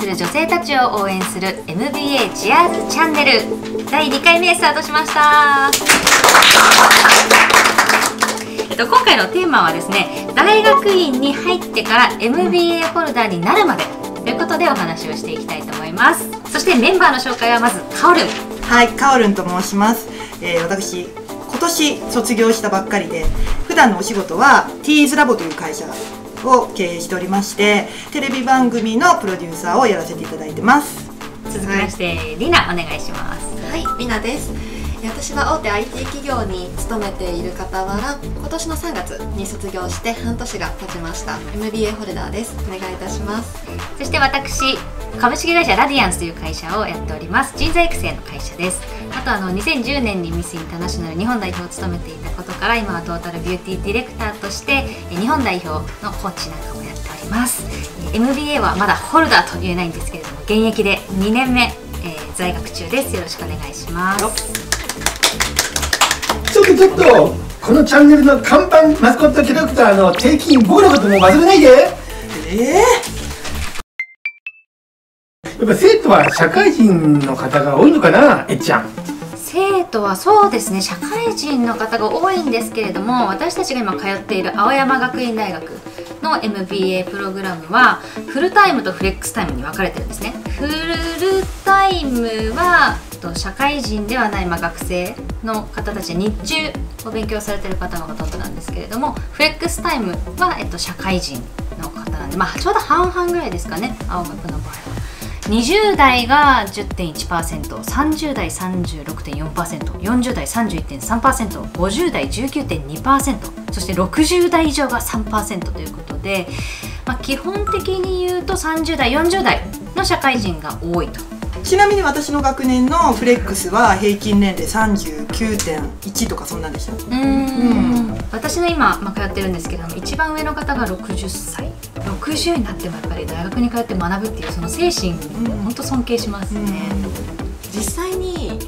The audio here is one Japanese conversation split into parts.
する女性たちを応援する MBA チアーズチャンネル第2回目スタートしました。今回のテーマはですね、大学院に入ってから MBA ホルダーになるまでということでお話をしていきたいと思います。そしてメンバーの紹介はまずカオルン。はい、カオルンと申します。私今年卒業したばっかりで、普段のお仕事は Tease ラボという会社を経営しておりまして、テレビ番組のプロデューサーをやらせていただいてます。続きまして、リナお願いします。はい、リナです。私は大手 IT 企業に勤めている傍ら、今年の3月に卒業して半年が経ちました MBA ホルダーです。お願いいたします。そして私、株式会社ラディアンスという会社をやっております。人材育成の会社です。あと2010年にミスインターナショナル日本代表を務めていたことから、今はトータルビューティーディレクターとして日本代表のコーチなんかもやっております。 MBA はまだホルダーと言えないんですけれども、現役で2年目、在学中です。よろしくお願いします。ちょっとこのチャンネルの看板マスコットキャラクターの定期員、僕のことも忘れないで。やっぱ生徒は社会人の方が多いのかな、えっちゃん。生徒はそうですね、社会人の方が多いんですけれども、私たちが今通っている青山学院大学の MBA プログラムはフルタイムとフレックスタイムに分かれてるんですね。フルタイムは社会人ではない、学生の方たちで日中お勉強されてる方がほとんどなんですけれども、フレックスタイムは、社会人の方なんで、ちょうど半々ぐらいですかね、青学の場合は。20代が 10.1%、30代 36.4%、40代 31.3%、50代 19.2%、そして60代以上が 3% ということで、基本的に言うと30代、40代の社会人が多いと。ちなみに私の学年のフレックスは平均年齢 39.1 とかそんなんでした。私の今、通ってるんですけども、一番上の方が60歳、60になってもやっぱり大学に通って学ぶっていうその精神、本当尊敬しますね。実際に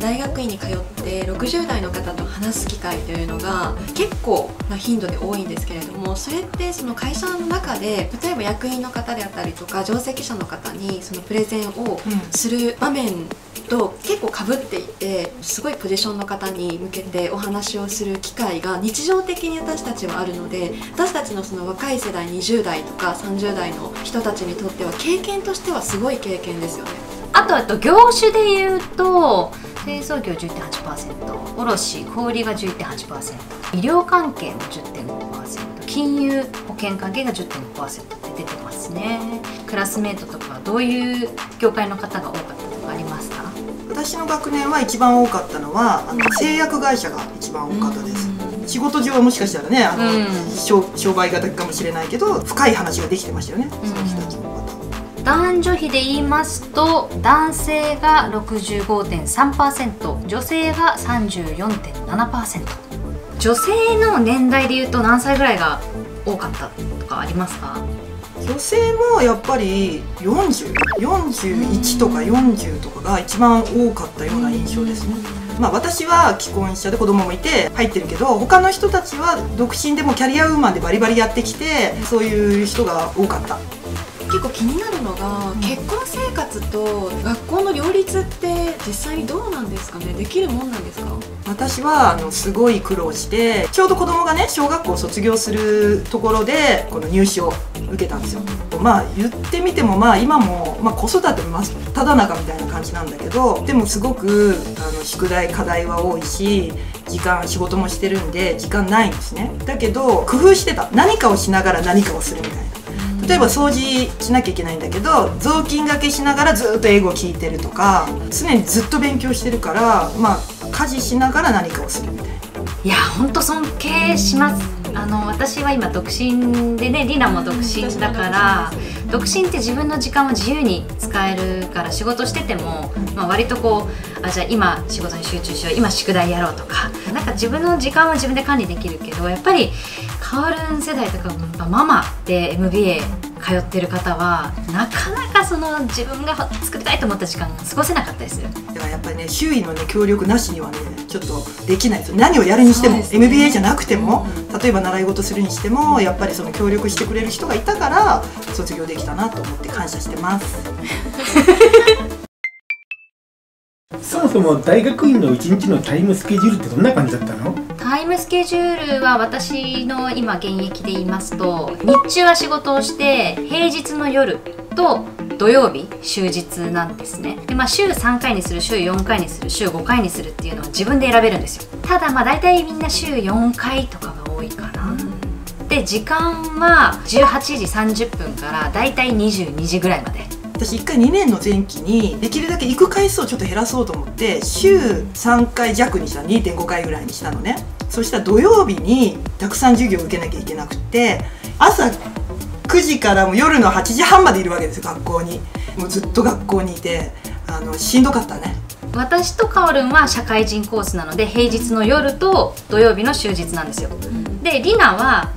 大学院に通って60代の方と話す機会というのが結構な頻度で多いんですけれども、それってその会社の中で例えば役員の方であったりとか上席者の方にそのプレゼンをする場面と結構かぶっていて、すごいポジションの方に向けてお話をする機会が日常的に私たちはあるので、私たちのその若い世代20代とか30代の人たちにとっては経験としてはすごい経験ですよね。あと業種でいうと製造業 10.8%、 卸小売が 11.8%、 医療関係の 10.5%、 金融保険関係が 10.5% って出てますね。クラスメートとかどういう業界の方が多かったとかありますか？私の学年は一番多かったのは製薬会社が一番多かったです。仕事上はもしかしたらね、商売敵かもしれないけど深い話ができてましたよね、その人たちの方。男女比で言いますと、男性が 65.3%、 女性が 34.7%。 女性の年代でいうと何歳ぐらいが多かったとかありますか？女性もやっぱり40、41とか40とかが一番多かったような印象ですね。私は既婚者で子供もいて入ってるけど、他の人たちは独身でもキャリアウーマンでバリバリやってきて、そういう人が多かった。結構気になるのが、結婚生活と学校の両立って実際にどうなんですかね。できるもんなんですか？私はすごい苦労して、ちょうど子供がね小学校を卒業するところでこの入試を受けたんですよ。言ってみても今も、子育て真っただ中みたいな感じなんだけど、でもすごく宿題課題は多いし、仕事もしてるんで時間ないんですね。だけど工夫してた。何かをしながら何かをするみたいな。例えば掃除しなきゃいけないんだけど、雑巾がけしながらずっと英語を聞いてるとか、常にずっと勉強してるから、家事しながら何かをするみたいな。いや本当尊敬します。私は今独身でね、リナも独身だから、独身って自分の時間を自由に使えるから、仕事してても、割とじゃあ今仕事に集中しよう、今宿題やろうとか、なんか自分の時間は自分で管理できるけど、やっぱりカオルン世代とかママで MBA 通ってる方はなかなか自分が作りたいと思った時間過ごせなかったりする。だからやっぱりね、周囲のね協力なしにはねちょっとできないですよ。何をやるにしても、そうですね、 MBA じゃなくても、例えば習い事するにしてもやっぱりその協力してくれる人がいたから卒業できたなと思って感謝してます。そもそも大学院の1日のタイムスケジュールってどんな感じだったの？タイムスケジュールは私の今現役で言いますと、日中は仕事をして平日の夜と土曜日終日なんですね。で、週3回にする、週4回にする、週5回にするっていうのは自分で選べるんですよ。ただ大体みんな週4回とかが多いかな。で、時間は18時30分から大体22時ぐらいまで。私1回2年の前期にできるだけ行く回数をちょっと減らそうと思って週3回弱にした、 2.5 回ぐらいにしたのね。そしたら土曜日にたくさん授業を受けなきゃいけなくて、朝9時からもう夜の8時半までいるわけですよ、学校に。もうずっと学校にいてしんどかったね。私とカオルンは社会人コースなので平日の夜と土曜日の終日なんですよ。で、リナは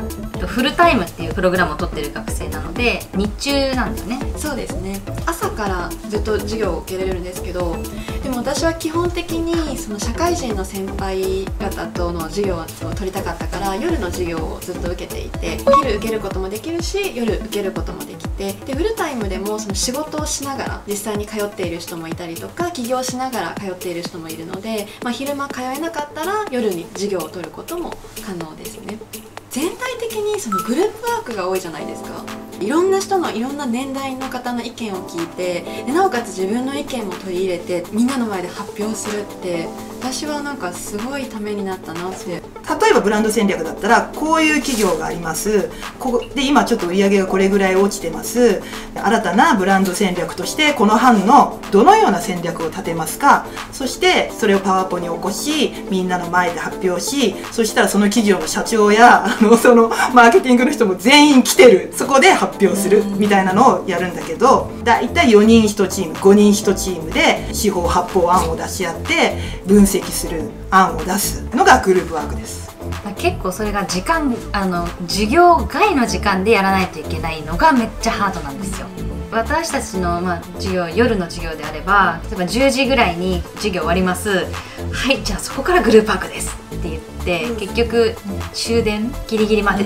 フルタイムっていうプログラムを取ってる学生なので日中なんだよね。そうですね、朝からずっと授業を受けれるんですけど、でも私は基本的にその社会人の先輩方との授業を取りたかったから夜の授業をずっと受けていて、お昼受けることもできるし夜受けることもできて、でフルタイムでもその仕事をしながら実際に通っている人もいたりとか起業しながら通っている人もいるので、昼間通えなかったら夜に授業を取ることも可能ですね。全体的にそのグループワークが多いじゃないですか。いろんな人のいろんな年代の方の意見を聞いて、でなおかつ自分の意見も取り入れてみんなの前で発表するって、私はなんかすごいためになったなって。例えばブランド戦略だったらこういう企業があります、ここで今ちょっと売り上げがこれぐらい落ちてます、新たなブランド戦略としてこの班のどのような戦略を立てますか、そしてそれをパワポに起こしみんなの前で発表し、そしたらその企業の社長やそのマーケティングの人も全員来てる、そこで発表するみたいなのをやるんだけど、だいたい4人1チーム5人1チームで四方八方案を出し合って分析する、案を出すのがグループワークです。結構それが時間授業外の時間でやらないといけないのがめっちゃハードなんですよ。私たちの、授業、夜の授業であれば例えば10時ぐらいに授業終わります、はい、じゃあそこからグループワークですって言って結局終電ギリギリまで。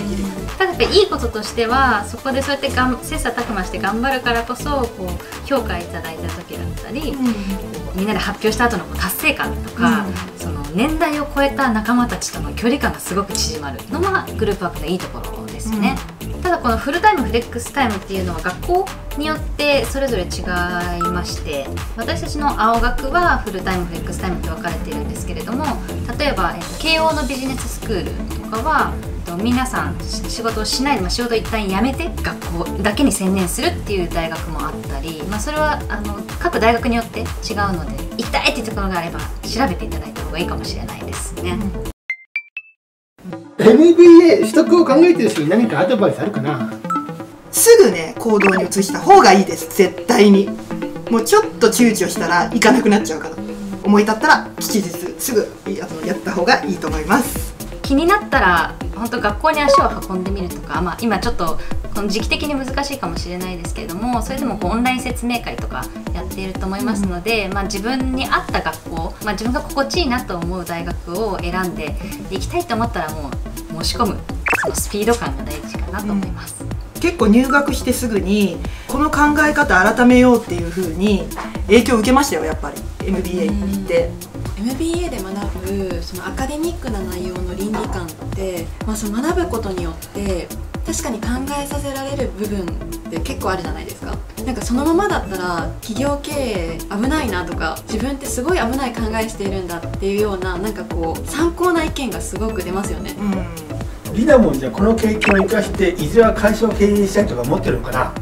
ただやっぱりいいこととしてはそこでそうやって切磋琢磨して頑張るからこそこう評価いただいた時だったり、みんなで発表した後の達成感とか、その年代を超えた仲間たちとの距離感がすごく縮まるのがグループワークのいいところですよね。ただこのフルタイムフレックスタイムっていうのは学校によってそれぞれ違いまして、私たちの青学はフルタイムフレックスタイムって分かれているんですけれども、例えば慶応のビジネススクールとかは皆さん仕事をしないで、仕事を一旦辞めて学校だけに専念するっていう大学もあったり、それは各大学によって違うので行きたいっていうところがあれば調べていただいた方がいいかもしれないですね。MBA 取得を考えてる人に何かアドバイスあるかな？すぐね行動に移した方がいいです。絶対にもうちょっと躊躇したら行かなくなっちゃうから、思い立ったら吉日すぐやった方がいいと思います。気になったら本当学校に足を運んでみるとか、今ちょっとこの時期的に難しいかもしれないですけれども、それでもオンライン説明会とかやっていると思いますので、自分に合った学校、自分が心地いいなと思う大学を選んで行きたいと思ったらもう申し込む、そのスピード感が大事かなと思います。結構入学してすぐにこの考え方改めようっていう風に影響を受けましたよ、やっぱり MBA 行って。MBA で学ぶそのアカデミックな内容の倫理観って、その学ぶことによって確かに考えさせられる部分って結構あるじゃないですか。なんかそのままだったら企業経営危ないなとか、自分ってすごい危ない考えしているんだっていうような、なんかこう参考な意見がすごく出ますよね。リナもじゃあこの経験を生かしていずれは会社を経営したいとか思ってるのかな？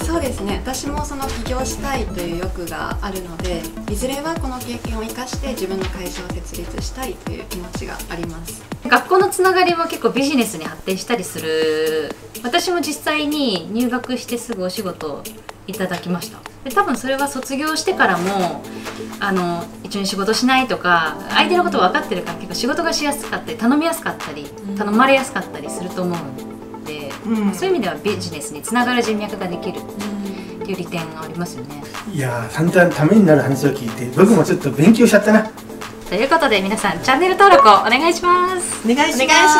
そうですね、私もその起業したいという欲があるので、いずれはこの経験を生かして自分の会社を設立したいという気持ちがあります。学校のつながりも結構ビジネスに発展したりする。私も実際に入学してすぐお仕事いただきました。で多分それは卒業してからも一緒に仕事しないとか相手のこと分かってるから結構仕事がしやすかったり頼みやすかったり頼まれやすかったりすると思うんで、そういう意味ではビジネスにつながる人脈ができるっていう利点がありますよね。いやー、散々ためになる話を聞いて僕もちょっと勉強しちゃったな。ということで皆さんチャンネル登録をお願いします。お願いします。お願いし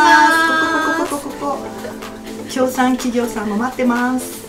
ます。ここ協賛企業さんも待ってます。